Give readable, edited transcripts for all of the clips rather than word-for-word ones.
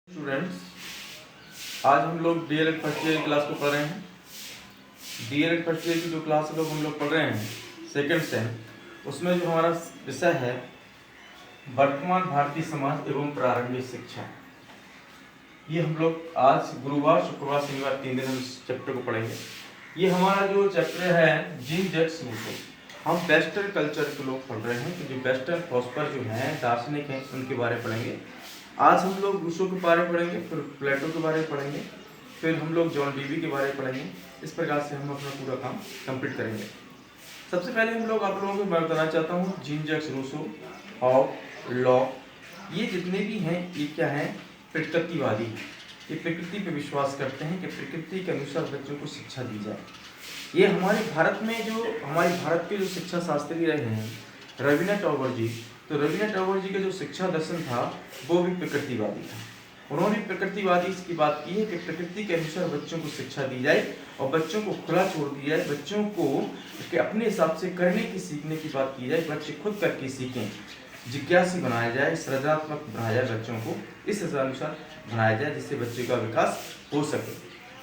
Students, आज हम लोग डीएलएड फर्स्ट ईयर की क्लास को पढ़ रहे हैं। डीएलएड फर्स्ट ईयर की जो क्लास हम लोग पढ़ रहे हैं सेकेंड सेम, उसमें जो हमारा विषय है वर्तमान भारतीय समाज एवं प्रारंभिक शिक्षा। ये हम लोग आज गुरुवार, शुक्रवार, शनिवार 3 दिन हम इस चैप्टर को पढ़ेंगे। ये हमारा जो चैप्टर है जीन जैक्स रूसो, हम वेस्टर्न कल्चर के लोग पढ़ रहे हैं। तो जो वेस्टर्न फिलोसोफर जो हैं, दार्शनिक हैं, उनके बारे में पढ़ेंगे। आज हम लोग रूसो के बारे में पढ़ेंगे, फिर प्लेटो के बारे में पढ़ेंगे, फिर हम लोग जॉन डीवी के बारे में पढ़ेंगे। इस प्रकार से हम अपना पूरा काम कंप्लीट करेंगे। सबसे पहले हम लोग आप लोगों को मैं बताना चाहता हूँ Jean Jacques Rousseau, Hobbes, Locke, ये जितने भी हैं ये क्या हैं, प्रकृतिवादी। ये प्रकृति पे विश्वास करते हैं कि प्रकृति के अनुसार बच्चों को शिक्षा दी जाए। ये हमारे भारत में जो हमारे भारत के जो शिक्षा शास्त्री रहे हैं रवीन्द्रनाथ टैगोर जी, तो रवीन्द्रनाथ टैगोर जी का जो शिक्षा दर्शन था वो भी प्रकृतिवादी था। उन्होंने प्रकृतिवादी इसकी बात की है कि प्रकृति के अनुसार बच्चों को शिक्षा दी जाए और बच्चों को खुला छोड़ दिया जाए, बच्चों को अपने हिसाब से करने की सीखने की बात की जाए, बच्चे खुद करके सीखें, जिज्ञासी बनाया जाए, सृजनात्मक बनाया जाए, बच्चों को इस अनुसार बनाया जाए जिससे बच्चे का विकास हो सके।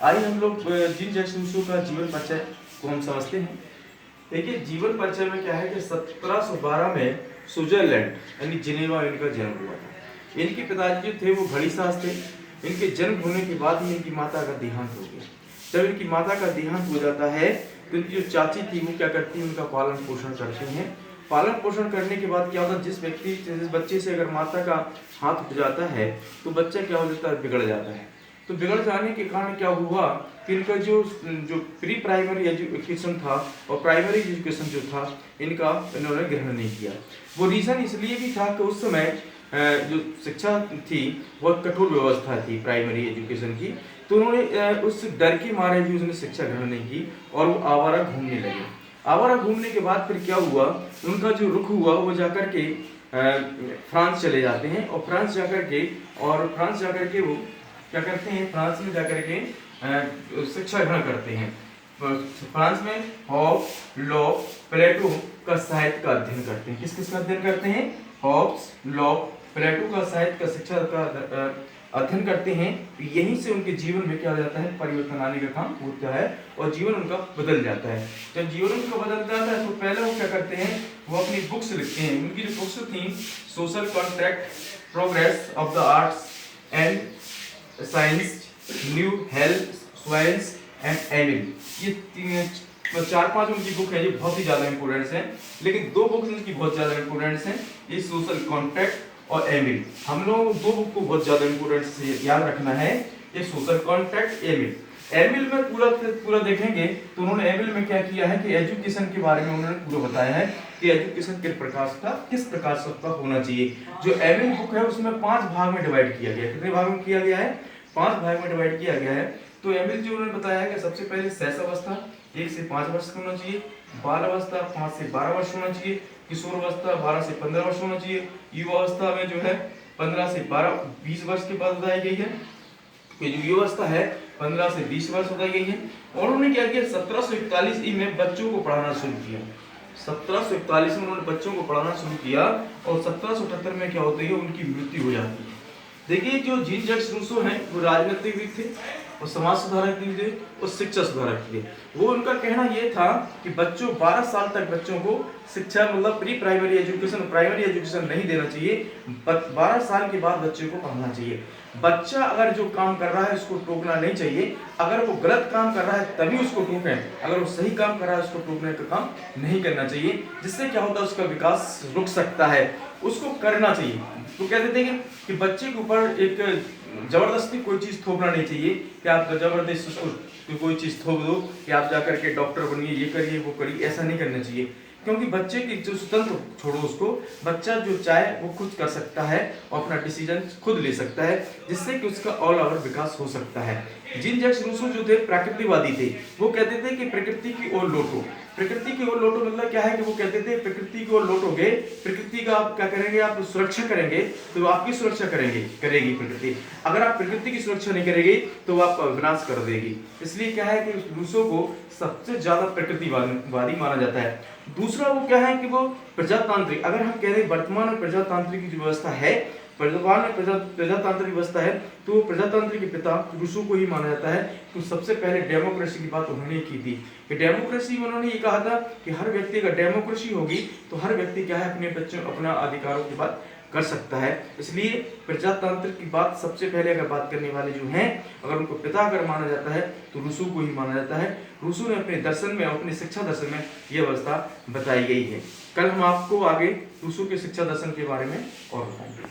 आइए हम लोग जीन जैक्स रूसो का जीवन परिचय को हम समझते हैं। देखिए, जीवन परिचय में क्या है कि 1712 में स्विट्जरलैंड यानी जिनेवा इनका जन्म हुआ था। इनके पिताजी जो थे वो घड़ीसाज थे। इनके जन्म होने के बाद ही इनकी माता का देहांत हो गया। जब इनकी माता का देहांत हो जाता है तो इनकी जो चाची थी वो क्या करती है, उनका पालन पोषण करती हैं। पालन पोषण करने के बाद क्या होता है, जिस बच्चे से अगर माता का हाथ उठ जाता है तो बच्चा क्या हो जाता है, बिगड़ जाता है। तो बिगड़ जाने के कारण क्या हुआ कि इनका जो प्री प्राइमरी एजुकेशन था और प्राइमरी एजुकेशन जो था इनका इन्होंने ग्रहण नहीं किया। वो रीज़न इसलिए भी था कि उस समय जो शिक्षा थी बहुत कठोर व्यवस्था थी प्राइमरी एजुकेशन की, तो उन्होंने उस डर के मारे भी उसने शिक्षा ग्रहण नहीं की और वो आवारा घूमने लगे। आवारा घूमने के बाद फिर क्या हुआ, उनका जो रुख हुआ वो जाकर के फ्रांस चले जाते हैं और फ्रांस जाकर के वो क्या करते हैं, फ्रांस में जाकर के शिक्षा ग्रहण करते हैं। फ्रांस में हॉब्स, लॉक, प्लेटो का साहित्य का अध्ययन करते हैं। किस किस का अध्ययन करते हैं, हॉब्स, लॉक, प्लेटो का साहित्य का शिक्षा का अध्ययन करते हैं। यहीं से उनके जीवन में क्या हो जाता है, परिवर्तन आने का काम होता है और जीवन उनका बदल जाता है। जब जीवन उनका बदल जाता है तो पहले वो क्या करते हैं, वो अपनी बुक्स लिखते हैं। उनकी जो बुक्स थी social contract, progress of the arts and science, new health, science and Emile, ये 4-5 उनकी बुक है जो बहुत ही ज़्यादा इंपोर्टेंट्स हैं। लेकिन 2 बुक्स उनकी बहुत ज़्यादा इंपोर्टेंट्स हैं, ये सोशल कॉन्ट्रैक्ट और एमिल। हम लोग 2 बुक को बहुत ज़्यादा इंपोर्टेंट से याद रखना है, ये सोशल कॉन्ट्रैक्ट, एमिल। एमिल में पूरा देखेंगे तो उन्होंने एमिल में क्या किया है कि एजुकेशन के बारे में उन्होंने पूरा बताया है कि एजुकेशन किस प्रकार से होना चाहिए। जो एमिल बुक है उसमें 5 भाग में डिवाइड किया गया है। कितने भागों में किया गया है, 5 भाग में डिवाइड किया गया है। तो एमिल जो उन्होंने बताया है कि सबसे पहले शैशवावस्था 1 से 5 वर्ष का होना चाहिए, बाल अवस्था 5 से 12 वर्ष होना चाहिए, किशोर अवस्था 12 से 15 वर्ष होना चाहिए, युवा अवस्था में जो है 15 से 20 वर्ष के बाद बताई गई है। तो जो युवा अवस्था है 15 से 20 वर्ष बताई गई है। और उन्होंने क्या किया, 1741 में बच्चों को पढ़ाना शुरू किया। 1741 में उन्होंने बच्चों को पढ़ाना शुरू किया और 1778 में क्या होती है, उनकी मृत्यु हो जाती है। देखिए, जो जीन जैक्स रूसो हैं वो राजनीतिक थे और समाज सुधारक भी थे और शिक्षा सुधारक थे। वो उनका कहना ये था कि बच्चों 12 साल तक बच्चों को शिक्षा मतलब प्री प्राइमरी एजुकेशन नहीं देना चाहिए। 12 साल के बाद बच्चे को पढ़ना चाहिए। बच्चा अगर जो काम कर रहा है उसको टोकना नहीं चाहिए। अगर वो गलत काम कर रहा है तभी उसको टोकें, अगर वो सही काम कर रहा है उसको टोकने का काम नहीं करना चाहिए। जिससे क्या होता है, उसका विकास रुक सकता है, उसको करना चाहिए। तो कहते थे कि बच्चे के ऊपर एक जबरदस्ती कोई चीज़ थोपना नहीं चाहिए कि आप जबरदस्ती उसको कोई चीज़ थोप दो कि आप जाकर के डॉक्टर बनिए, ये करिए वो करिए, ऐसा नहीं करना चाहिए। क्योंकि बच्चे की जो स्वतंत्र छोड़ो उसको, बच्चा जो चाहे वो खुद कर सकता है और अपना डिसीजन खुद ले सकता है, जिससे कि उसका ऑल ओवर विकास हो सकता है। जीन जैक्स रूसो जो थे प्रकृतिवादी थे। वो कहते थे कि प्रकृति की ओर लौटो। प्रकृति की ओर लौटो मतलब क्या है कि वो कहते थे प्रकृति की ओर लौटोगे, प्रकृति का आप क्या करेंगे, आप सुरक्षा करेंगे तो आपकी सुरक्षा करेगी प्रकृति। अगर आप प्रकृति की सुरक्षा नहीं करेंगे तो वो आपका विनाश कर देगी। इसलिए क्या है कि रूसो को सबसे ज्यादा प्रकृतिवादी माना जाता है। दूसरा वो क्या है कि वो प्रजातांत्रिक, अगर हम कह रहे हैं वर्तमान में प्रजातांत्रिक की जो व्यवस्था है, प्रजातांत्रिक व्यवस्था है तो प्रजातंत्र के पिता रूसो को ही माना जाता है। तो सबसे पहले डेमोक्रेसी की बात उन्होंने की थी कि डेमोक्रेसी में उन्होंने ये कहा था कि हर व्यक्ति अगर डेमोक्रेसी होगी तो हर व्यक्ति क्या है अपने बच्चों अपना अधिकारों की बात कर सकता है। इसलिए प्रजातंत्र की बात सबसे पहले अगर बात करने वाले जो हैं अगर उनको पिता अगर माना जाता है तो रूसो को ही माना जाता है। रूसो ने अपने दर्शन में अपने शिक्षा दर्शन में यह व्यवस्था बताई गई है। कल हम आपको आगे रूसो के शिक्षा दर्शन के बारे में और बताएंगे।